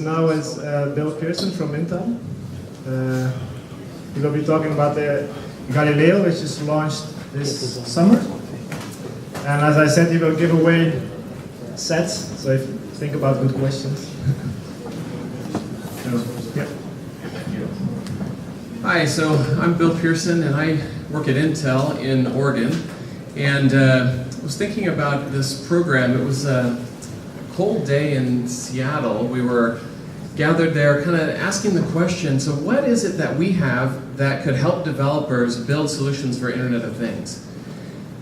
Now is Bill Pearson from Intel. He will be talking about the Galileo, which is launched this summer. And as I said, he will give away sets, so if you think about good questions. Yeah. Hi, so I'm Bill Pearson and I work at Intel in Oregon. And I was thinking about this program. It was a cold day in Seattle. We were gathered there kind of asking the question, so what is it that we have that could help developers build solutions for Internet of Things?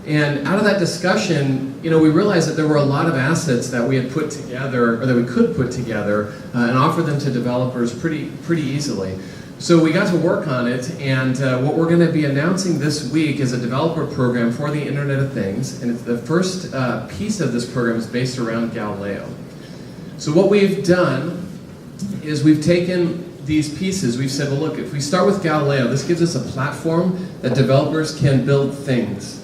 And out of that discussion, we realized that there were a lot of assets that we had put together, or that we could put together, and offer them to developers pretty easily. So we got to work on it, and what we're going to be announcing this week is a developer program for the Internet of Things, and the first piece of this program is based around Galileo. So what we've done is we've taken these pieces, we've said, well look, if we start with Galileo, this gives us a platform that developers can build things.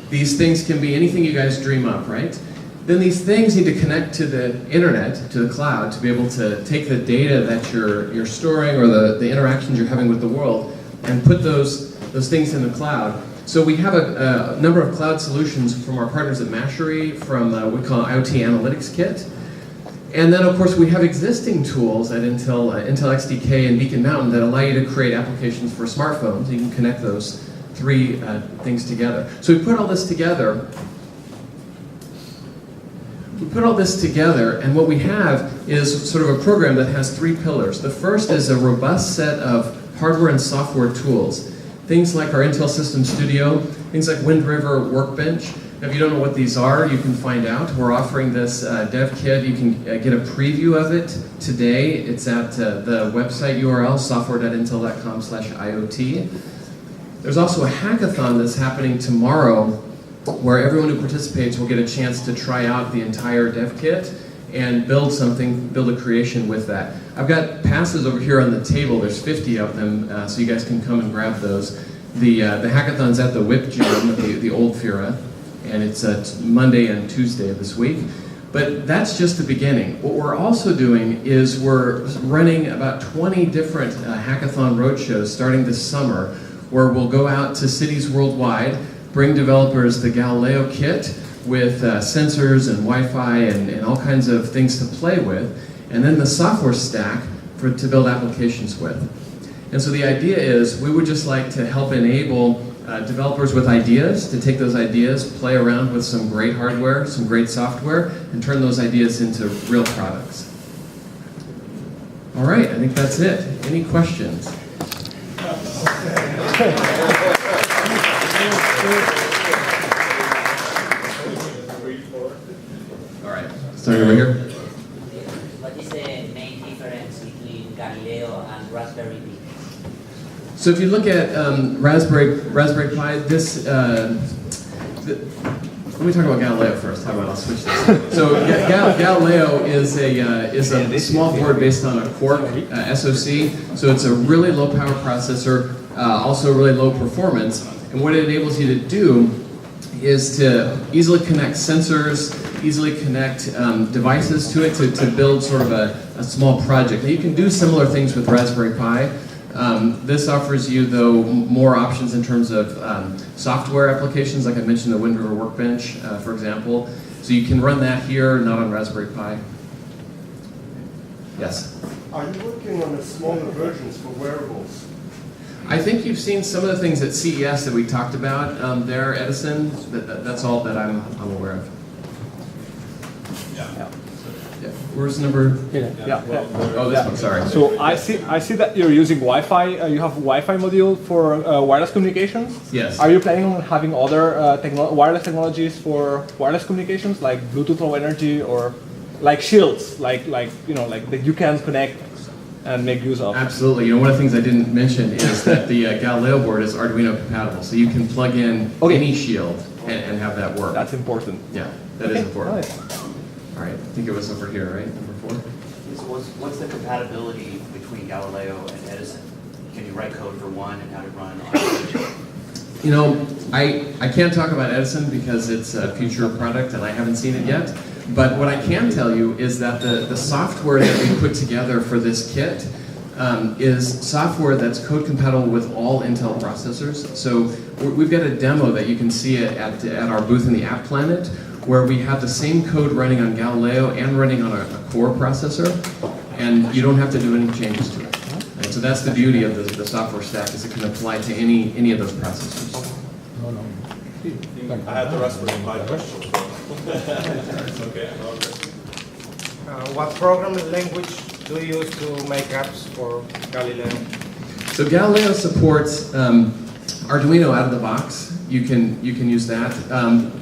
These things can be anything you guys dream up, right? Then these things need to connect to the internet, to the cloud, to be able to take the data that you're storing or the interactions you're having with the world and put those things in the cloud. So we have a number of cloud solutions from our partners at Mashery, from what we call IoT Analytics Kit. And then, of course, we have existing tools at Intel XDK and Beacon Mountain that allow you to create applications for smartphones. You can connect those three things together. So we put all this together. And what we have is sort of a program that has three pillars. The first is a robust set of hardware and software tools. Things like our Intel System Studio, things like Wind River Workbench. Now, if you don't know what these are, you can find out. We're offering this dev kit. You can get a preview of it today. It's at the website URL, software.intel.com/IoT. There's also a hackathon that's happening tomorrow where everyone who participates will get a chance to try out the entire dev kit and build a creation with that. I've got passes over here on the table. There's 50 of them, so you guys can come and grab those. The hackathon's at the WIP Gym, the old Fira. And it's Monday and Tuesday of this week. But that's just the beginning. What we're also doing is we're running about 20 different hackathon roadshows starting this summer, where we'll go out to cities worldwide, bring developers the Galileo kit with sensors and Wi-Fi and all kinds of things to play with, and then the software stack to build applications with. And so the idea is we would just like to help enable developers with ideas, to take those ideas, play around with some great hardware, some great software, and turn those ideas into real products. All right, I think that's it. Any questions? All right, starting over here. What is the main difference between Galileo and Raspberry Pi? So if you look at Raspberry Pi, let me talk about Galileo first. How about I'll switch this? So Galileo is a small board based on a Quark SoC. So it's a really low power processor, also really low performance. And what it enables you to do is to easily connect sensors, easily connect devices to it to build sort of a small project. Now you can do similar things with Raspberry Pi. This offers you, though, more options in terms of software applications, like I mentioned, the Wind River Workbench, for example. So you can run that here, not on Raspberry Pi. Yes? Are you working on the smaller versions for wearables? I think you've seen some of the things at CES that we talked about there, Edison. That's all that I'm aware of. Yeah. Where's number? Yeah. Oh, this one. Sorry. So I see that you're using Wi-Fi. You have a Wi-Fi module for wireless communications. Yes. Are you planning on having other wireless technologies for wireless communications, like Bluetooth Low Energy or like shields, like that you can connect and make use of? Absolutely. One of the things I didn't mention is that the Galileo board is Arduino compatible, so you can plug in any shield and have that work. That's important. Yeah, that is important. Nice. All right, I think it was over here, right? Number 4? So what's the compatibility between Galileo and Edison? Can you write code for one and have it run on each? I can't talk about Edison because it's a future product and I haven't seen it yet. But what I can tell you is that the software that we put together for this kit is software that's code compatible with all Intel processors. So we've got a demo that you can see at our booth in the App Planet, where we have the same code running on Galileo and running on a core processor, and you don't have to do any changes to it. Right? So that's the beauty of the software stack, is it can apply to any of those processors. I had the rest for my questions. Okay. What programming language do you use to make apps for Galileo? So Galileo supports Arduino out of the box. You can use that.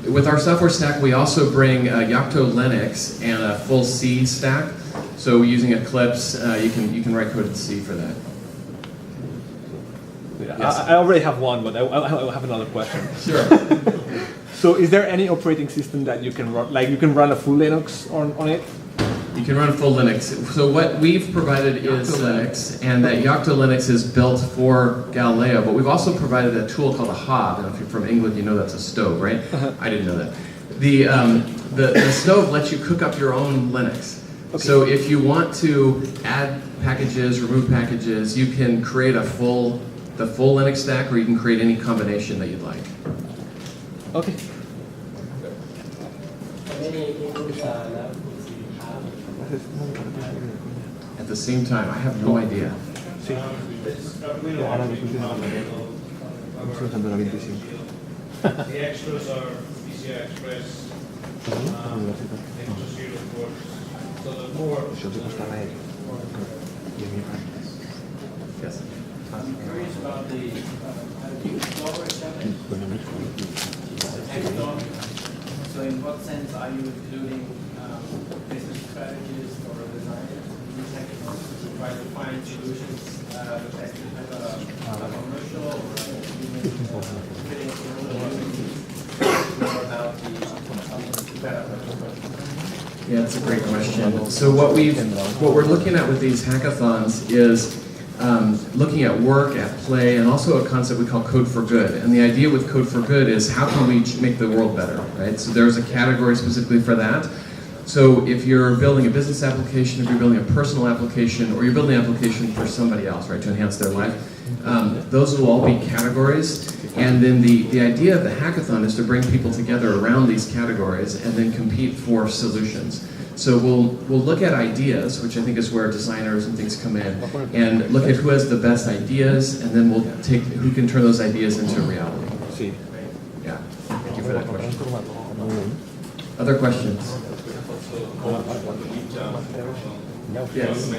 With our software stack, we also bring Yocto Linux and a full C stack. So using Eclipse, you can write code in C for that. Yes. I already have one, but I have another question. Sure. So is there any operating system that you can run, like you can run a full Linux on it? You can run full Linux. So what we've provided is Linux, and that Yocto Linux is built for Galileo, but we've also provided a tool called a hob. And if you're from England, you know that's a stove, right? I didn't know that. The stove lets you cook up your own Linux. Okay. So if you want to add packages, remove packages, you can create the full Linux stack, or you can create any combination that you'd like. Okay. At the same time, I have no idea. The extras are PCI Express, extra serial ports. So the more. Yes. I'm curious about the software assembly. So in what sense are you including business strategists or designers in these hackathons to try to find solutions that actually have a commercial or fitting more about the better? Yeah, that's a great question. So what we're looking at with these hackathons is looking at work, at play, and also a concept we call Code for Good. And the idea with Code for Good is how can we make the world better, right? So there's a category specifically for that. So if you're building a business application, if you're building a personal application, or you're building an application for somebody else, right, to enhance their life, those will all be categories. And then the idea of the hackathon is to bring people together around these categories and then compete for solutions. So we'll look at ideas, which I think is where designers and things come in, and look at who has the best ideas, and then we'll take who can turn those ideas into reality. Yeah, thank you for that question. Other questions? Yes.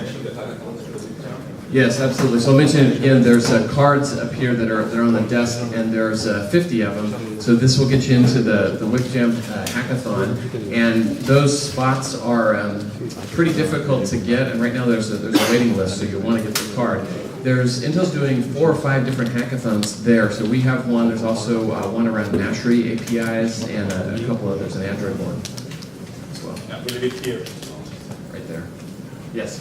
Yes, absolutely. So I'll mention again, there's cards up here that are on the desk, and there's 50 of them. So this will get you into the WICJAM hackathon, and those spots are pretty difficult to get. And right now there's a waiting list, so you'll want to get the card. Intel's doing 4 or 5 different hackathons there. So we have one. There's also one around Nashri APIs and a couple others, an Android one as well. Yeah, we'll leave it here. Right there. Yes.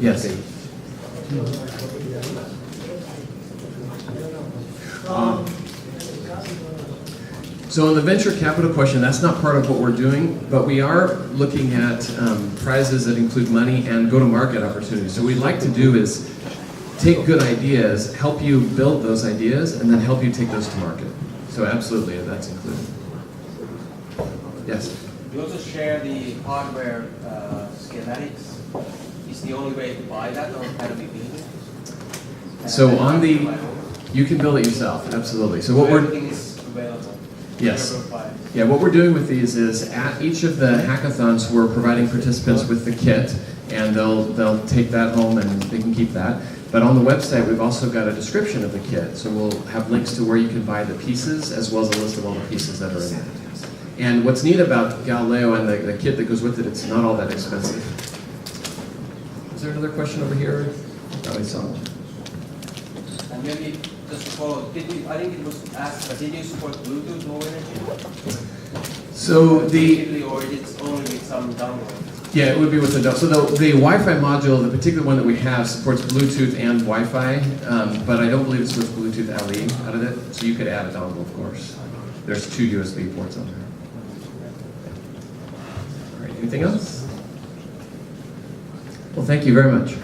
Yes. So on the venture capital question, that's not part of what we're doing, but we are looking at prizes that include money and go-to-market opportunities. So what we'd like to do is take good ideas, help you build those ideas, and then help you take those to market. So absolutely, that's included. Yes? You also share the hardware schematics. Is the only way to buy that, or how do we build it? So you can build it yourself, absolutely. So what everything is available. Yes. Yeah, what we're doing with these is at each of the hackathons, we're providing participants with the kit, and they'll take that home and they can keep that. But on the website, we've also got a description of the kit. So we'll have links to where you can buy the pieces, as well as a list of all the pieces that are in it. And what's neat about Galileo and the kit that goes with it, it's not all that expensive. Is there another question over here? Oh, I saw one. And maybe just to follow, I think it was asked, but did you support Bluetooth Low Energy? So or it's only with some downloads? Yeah, it would be with the dongle. So the Wi-Fi module, the particular one that we have, supports Bluetooth and Wi-Fi, but I don't believe it supports Bluetooth LE out of it. So you could add a dongle, of course. There's 2 USB ports on there. All right, anything else? Well, thank you very much.